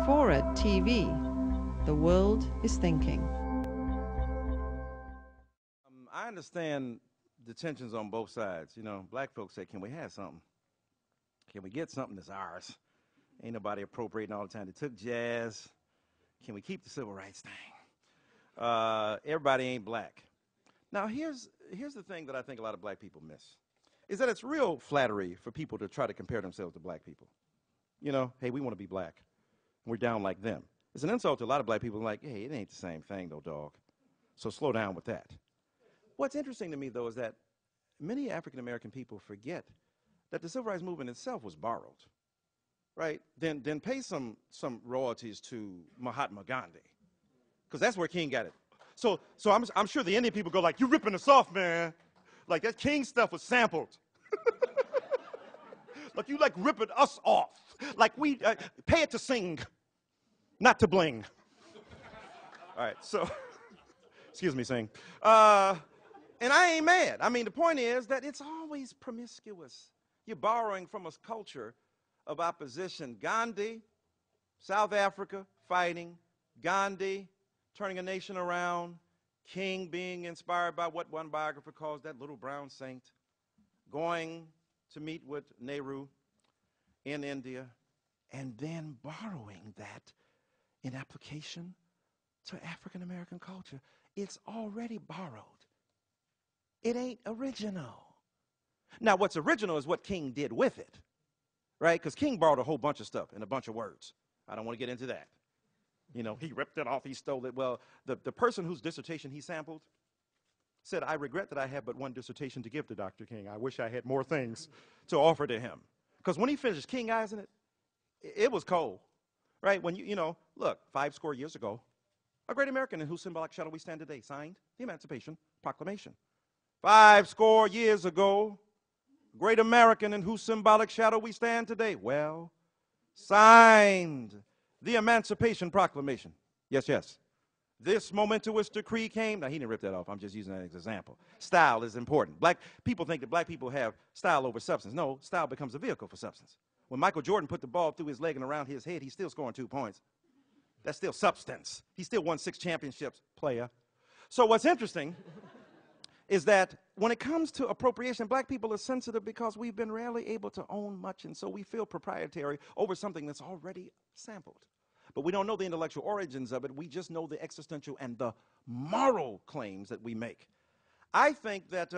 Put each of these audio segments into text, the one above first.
Forward TV. The world is thinking. I understand the tensions on both sides. You know, black folks say, can we have something? Can we get something that's ours? Ain't nobody appropriating all the time. They took jazz. Can we keep the civil rights thing? Everybody ain't black. Now, here's the thing that I think a lot of black people miss, is that it's real flattery for people to try to compare themselves to black people. You know, hey, we want to be black. We're down like them. It's an insult to a lot of black people like, hey, it ain't the same thing, though, dog. So slow down with that. What's interesting to me, though, is that many African-American people forget that the civil rights movement itself was borrowed, right? Then pay some royalties to Mahatma Gandhi, because that's where King got it. So I'm sure the Indian people go like, you ripping us off, man. Like, that King stuff was sampled. Like, you like ripping us off. Like, we pay it to sing, not to bling. All right, so, excuse me, sing. And I ain't mad. I mean, the point is that it's always promiscuous. You're borrowing from a culture of opposition. Gandhi, South Africa, fighting. Gandhi, turning a nation around. King being inspired by what one biographer calls that little brown saint. Going to meet with Nehru in India. And then borrowing that in application to African-American culture. It's already borrowed. It ain't original. Now, what's original is what King did with it, right? Because King borrowed a whole bunch of stuff and a bunch of words. I don't want to get into that. You know, he ripped it off, he stole it. Well, the person whose dissertation he sampled said, I regret that I have but one dissertation to give to Dr. King. I wish I had more things to offer to him. Because when he finished King Eyes in it, it was cold, right? When you know, look, 50 years ago, a great American in whose symbolic shadow we stand today signed the Emancipation Proclamation. 50 years ago, great American in whose symbolic shadow we stand today, well, signed the Emancipation Proclamation. Yes, yes. This momentous decree came. Now, he didn't rip that off. I'm just using that as an example. Style is important. Black people think that black people have style over substance. No, style becomes a vehicle for substance. When Michael Jordan put the ball through his leg and around his head, he's still scoring 2 points. That's still substance. He still won 6 championships, player. So what's interesting is that when it comes to appropriation, black people are sensitive because we've been rarely able to own much, and so we feel proprietary over something that's already sampled. But we don't know the intellectual origins of it. We just know the existential and the moral claims that we make. I think that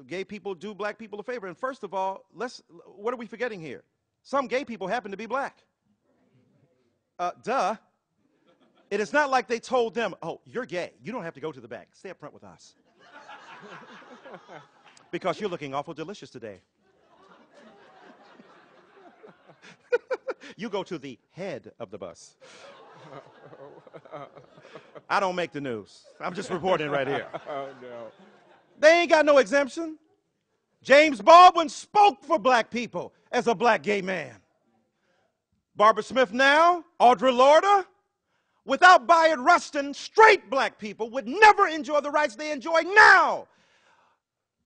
gay people do black people a favor. And first of all, what are we forgetting here? Some gay people happen to be black. Duh. It is not like they told them, oh, you're gay. You don't have to go to the back. Stay up front with us. Because you're looking awful delicious today. You go to the head of the bus. I don't make the news. I'm just reporting right here. Oh, no. They ain't got no exemption. James Baldwin spoke for black people as a black gay man. Barbara Smith now, Audre Lorde. Without Bayard Rustin, straight black people would never enjoy the rights they enjoy now.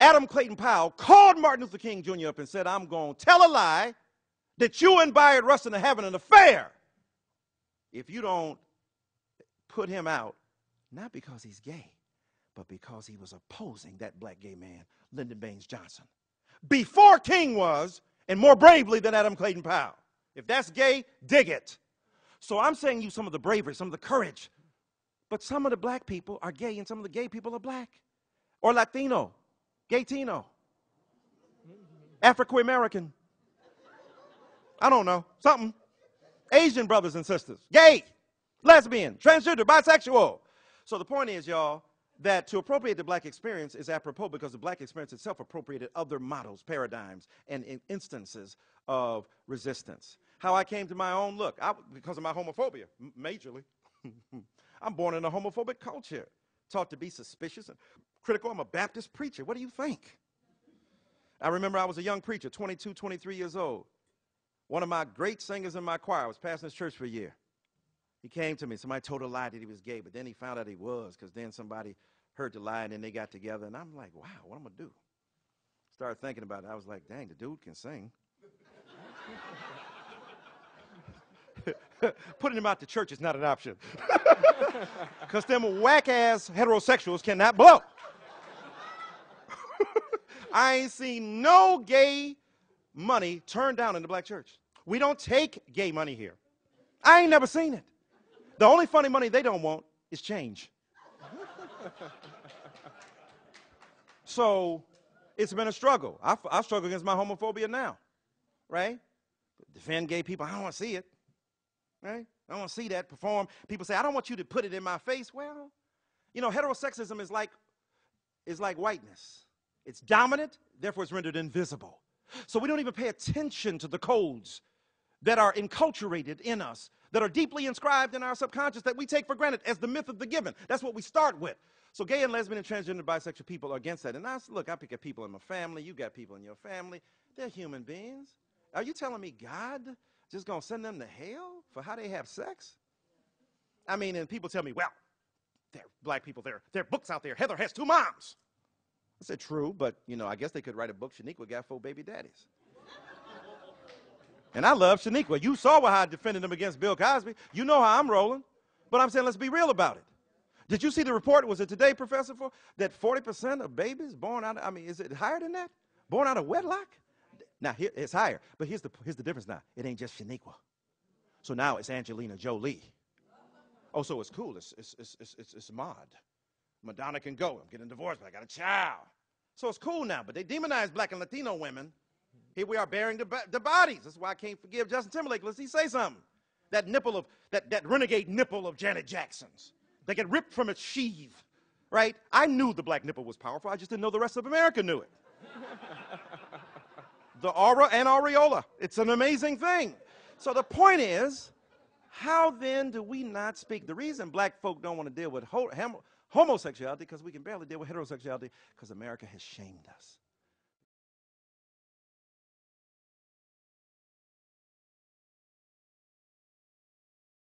Adam Clayton Powell called Martin Luther King Jr. up and said, I'm going to tell a lie that you and Bayard Rustin are having an affair if you don't put him out, not because he's gay, but because he was opposing that black gay man, Lyndon Baines Johnson, before King was, and more bravely than Adam Clayton Powell. If that's gay, dig it. So I'm saying you some of the bravery, some of the courage, but some of the black people are gay and some of the gay people are black, or Latino, Gaytino, Afro-American. I don't know, something. Asian brothers and sisters, gay, lesbian, transgender, bisexual. So the point is, y'all, that to appropriate the black experience is apropos because the black experience itself appropriated other models, paradigms, and instances of resistance. How I came to my own look, because of my homophobia, majorly. I'm born in a homophobic culture, taught to be suspicious and critical. I'm a Baptist preacher. What do you think? I remember I was a young preacher, 22, 23 years old. One of my great singers in my choir, I was pastoring his church for a year. He came to me. Somebody told a lie that he was gay, but then he found out he was, because then somebody heard the lie, and then they got together. And I'm like, wow, what am I going to do? Started thinking about it. I was like, dang, the dude can sing. Putting them out to church is not an option. Because them whack-ass heterosexuals cannot blow. I ain't seen no gay money turned down in the black church. We don't take gay money here. I ain't never seen it. The only funny money they don't want is change. So it's been a struggle. I struggle against my homophobia now, right? Defend gay people, I don't want to see it, right? I don't want to see that perform. People say, I don't want you to put it in my face. Well, you know, heterosexism is like whiteness. It's dominant, therefore it's rendered invisible. So we don't even pay attention to the codes that are enculturated in us, that are deeply inscribed in our subconscious, that we take for granted as the myth of the given. That's what we start with. So gay and lesbian and transgender bisexual people are against that. And look, I pick at people in my family. You got people in your family. They're human beings. Are you telling me God just going to send them to hell for how they have sex? I mean, and people tell me, well, black people, there are books out there. Heather has 2 moms. I said, true, but, you know, I guess they could write a book. Shaniqua got 4 baby daddies. And I love Shaniqua. You saw how I defended him against Bill Cosby. You know how I'm rolling. But I'm saying let's be real about it. Did you see the report? Was it today, Professor, that 40% of babies born out of, I mean, is it higher than that? Born out of wedlock? Now, here, it's higher. But here's the difference now. It ain't just Shaniqua. So now it's Angelina Jolie. Oh, so it's cool. It's mod. Madonna can go. I'm getting divorced, but I got a child. So it's cool now. But they demonize black and Latino women. Here we are bearing the bodies. That's why I can't forgive Justin Timberlake. Let's see, say something. That nipple of, that renegade nipple of Janet Jackson's. They get ripped from its sheath, right? I knew the black nipple was powerful. I just didn't know the rest of America knew it. The aura and aureola. It's an amazing thing. So the point is, how then do we not speak? The reason black folk don't want to deal with homosexuality, because we can barely deal with heterosexuality, because America has shamed us.